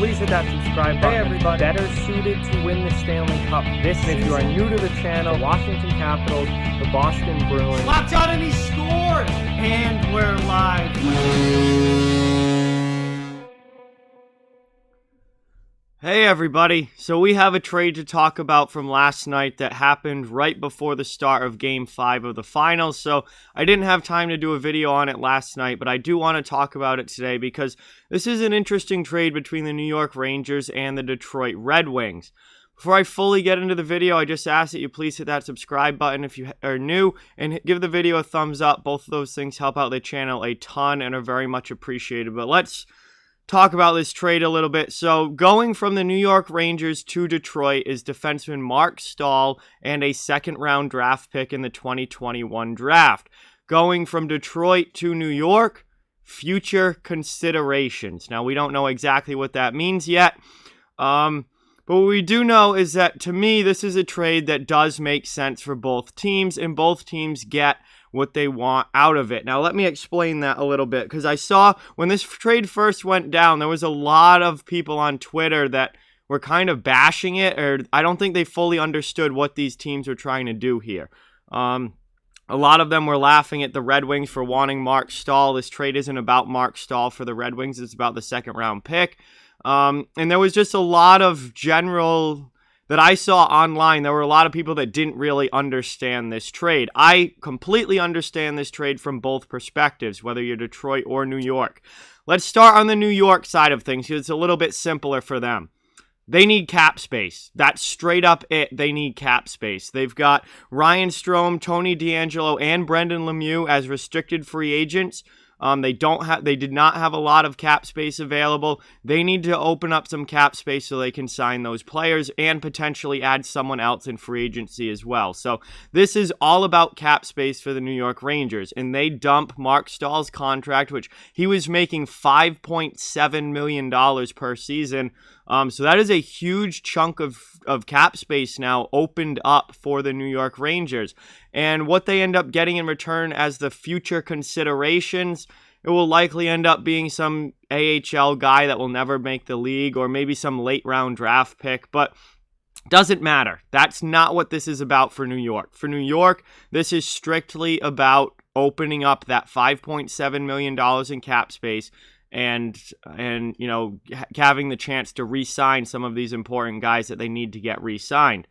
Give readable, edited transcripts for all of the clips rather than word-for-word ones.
please hit that subscribe button. Hey everybody, better suited to win the Stanley Cup this season. If you are new to the channel, Washington Capitals, the Boston Bruins. Locked on and he scored! And we're live. Hey everybody, so we have a trade to talk about from last night that happened right before the start of Game 5 of the Finals, so I didn't have time to do a video on it last night, but I do want to talk about it today because this is an interesting trade between the New York Rangers and the Detroit Red Wings. Before I fully get into the video, I just ask that you please hit that subscribe button if you are new and give the video a thumbs up. Both of those things help out the channel a ton and are very much appreciated, but let's talk about this trade a little bit. So going from the New York Rangers to Detroit is defenseman Marc Staal and a second-round draft pick in the 2021 draft. Going from Detroit to New York, future considerations. Now, we don't know exactly what that means yet, but what we do know is that, to me, this is a trade that does make sense for both teams, and both teams get what they want out of it. Now, let me explain that a little bit, because I saw when this trade first went down, there was a lot of people on Twitter that were kind of bashing it, or I don't think they fully understood what these teams were trying to do here. A lot of them were laughing at the Red Wings for wanting Marc Staal. This trade isn't about Marc Staal for the Red Wings. It's about the second-round pick. And there was just a lot of general that I saw online. There were a lot of people that didn't really understand this trade. I completely understand this trade from both perspectives, whether you're Detroit or New York. Let's start on the New York side of things, because it's a little bit simpler for them. They need cap space. That's straight up it. They need cap space. They've got Ryan Strome, Tony DeAngelo, and Brendan Lemieux as restricted free agents. They did not have a lot of cap space available. They need to open up some cap space so they can sign those players and potentially add someone else in free agency as well. So this is all about cap space for the New York Rangers, and they dump Marc Staal's contract, which he was making $5.7 million per season. So that is a huge chunk of cap space now opened up for the New York Rangers. And what they end up getting in return as the future considerations, it will likely end up being some AHL guy that will never make the league, or maybe some late round draft pick, but doesn't matter. That's not what this is about for New York. For New York, this is strictly about opening up that $5.7 million in cap space and you know, having the chance to re-sign some of these important guys that they need to get re-signed.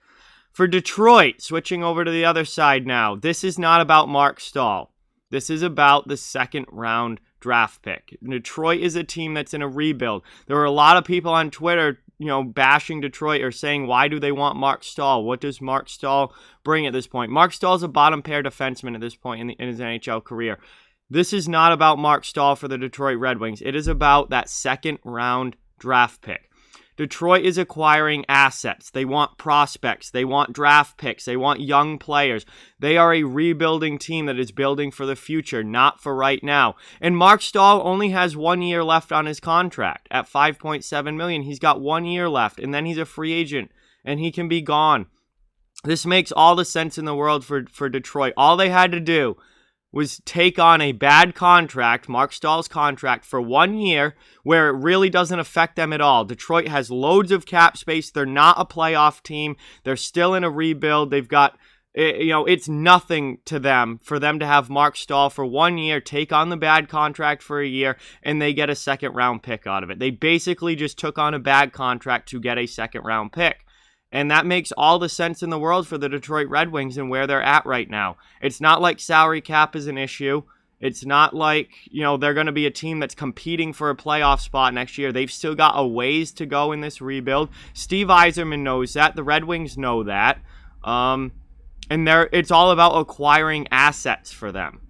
For Detroit, switching over to the other side now, this is not about Marc Staal. This is about the second-round draft pick. Detroit is a team that's in a rebuild. There were a lot of people on Twitter, you know, bashing Detroit or saying, why do they want Marc Staal? What does Marc Staal bring at this point? Marc Staal is a bottom-pair defenseman at this point in his NHL career. This is not about Marc Staal for the Detroit Red Wings. It is about that second-round draft pick. Detroit is acquiring assets. They want prospects. They want draft picks. They want young players. They are a rebuilding team that is building for the future, not for right now. And Marc Staal only has 1 year left on his contract at $5.7 million. He's got 1 year left, and then he's a free agent, and he can be gone. This makes all the sense in the world for Detroit. All they had to do was take on a bad contract, Marc Staal's contract, for 1 year, where it really doesn't affect them at all. Detroit has loads of cap space. They're not a playoff team. They're still in a rebuild. They've got, you know, it's nothing to them for them to have Marc Staal for 1 year, take on the bad contract for a year, and they get a second-round pick out of it. They basically just took on a bad contract to get a second-round pick. And that makes all the sense in the world for the Detroit Red Wings and where they're at right now. It's not like salary cap is an issue. It's not like, you know, they're going to be a team that's competing for a playoff spot next year. They've still got a ways to go in this rebuild. Steve Yzerman knows that. The Red Wings know that. And it's all about acquiring assets for them.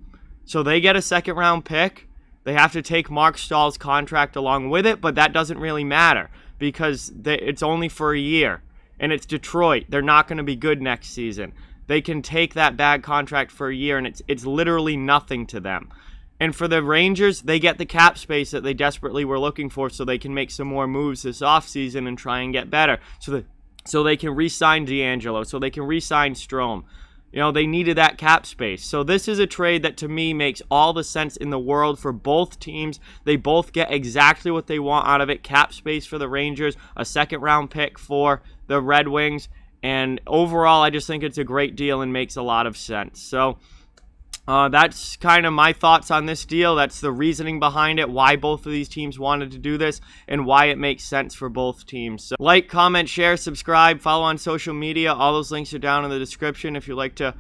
So they get a second-round pick. They have to take Marc Staal's contract along with it, but that doesn't really matter because it's only for a year. And it's Detroit. They're not going to be good next season. They can take that bad contract for a year, and it's literally nothing to them. And for the Rangers, they get the cap space that they desperately were looking for so they can make some more moves this offseason and try and get better. So they can re-sign DeAngelo, so they can re-sign Strome. they needed that cap space. So this is a trade that to me makes all the sense in the world for both teams. They both get exactly what they want out of it. Cap space for the Rangers, a second-round pick for the Red Wings. And overall, I just think it's a great deal and makes a lot of sense. So that's kind of my thoughts on this deal. That's the reasoning behind it, why both of these teams wanted to do this, and why it makes sense for both teams. So like, comment, share, subscribe, follow on social media. All those links are down in the description. If you'd like to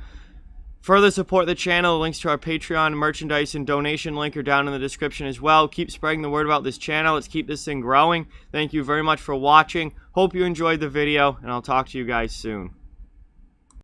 further support the channel, the links to our Patreon, merchandise, and donation link are down in the description as well. Keep spreading the word about this channel. Let's keep this thing growing. Thank you very much for watching. Hope you enjoyed the video, and I'll talk to you guys soon.